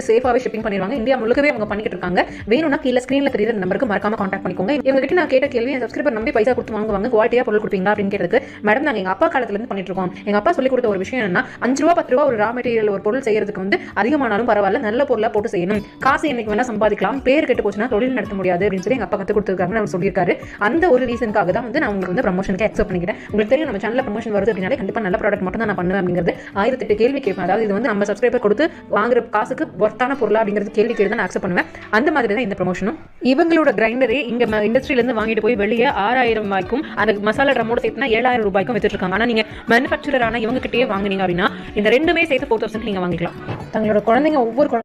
சேஃபாவே shipping பண்ணிடுவாங்க. India முழுக்கவே அவங்க பண்ணிட்டு இருக்காங்க. வேணும்னா கீழே ஸ்கிரீன்ல தெரியுற நம்பருக்கு மறக்காம கான்டாக்ட் பண்ணிக்கோங்க. இவங்க கிட்ட நான் கேட்ட கேள்வி, என் சப்ஸ்கிரைபர் நம்பி பைசா கொடுத்து வாங்குவாங்க, குவாலிட்டியா பொருள் கொடுப்பீங்களா அப்படின்னு கேட்டதுக்கு, மேடம் நாங்க எங்க அப்பா காலத்துல இருந்து பண்ணிட்டு இருக்கோம். எங்க அப்பா சொல்லி கொடுத்த ஒரு விஷயம் என்னன்னா, 5 ரூபா 10 ரூபா ஒரு ரா மெட்டீரியல் ஒரு பொருள் செய்யறதுக்கு வந்து அதிகமானாலும் பரவாயில்ல, நல்ல பொருளா போட்டு செய்யணும். காசு என்னைக்கு வேணா சம்பாதிக்கலாம், பேர் கெட்டு போச்சுன்னா தொழில் நடத்த முடியாது அப்படின்னு சொல்லி எங்க அப்பா கத்து கொடுத்துருக்காங்க அவர் சொல்லியிருக்காரு. அந்த ஒரு ரீசனுக்காக தான் வந்து நான் உங்களுக்கு வந்து ப்ரமோஷனுக்கு அக்செப்ட் பண்ணிக்கிறேன். உங்களுக்கு தெரியும் நம்ம சேனல்ல ப்ரமோஷன் வருது அப்படின்னாலே கண்டிப்பா நல்ல ப்ராடக்ட் மட்டும் தான் நான் பண்ணுவேன் அப்படிங்கிறது 1008 கேள்வி கேட்பேன். அதாவது இது வந்து நம்ம சப்ஸ்கிரைபர் கொடுத்து வாங்குற காசுக்கு ஒர்த்தான பொருளா அப்படிங்கிறது கேள்வி கேட்டு தான் நான் அக்செப்ட் பண்ணுவேன். அந்த மாதிரி தான் இந்த ப்ரமோஷனும். இவங்களோட கிரைண்டரே இங்க இண்டஸ்ட்ரியில இருந்து வாங்கிட்டு போய் வெளியே 6000 ரூபாய்க்கும் அந்த மசாலா ட்ரம்மோட சேர்த்துனா 7000 ரூபாய்க்கும் வித்துட்டு இருக்காங்க. ஆனா நீங்க மேனுஃபேக்சரரான இவங்க கிட்டே வாங்குனீங்க அப்படின்னா இந்த ரெண்டுமே சேர்த்து 4000 நீங்க வாங்கிக்கலாம். தங்களோட குழந்தைங்க ஒவ்வொரு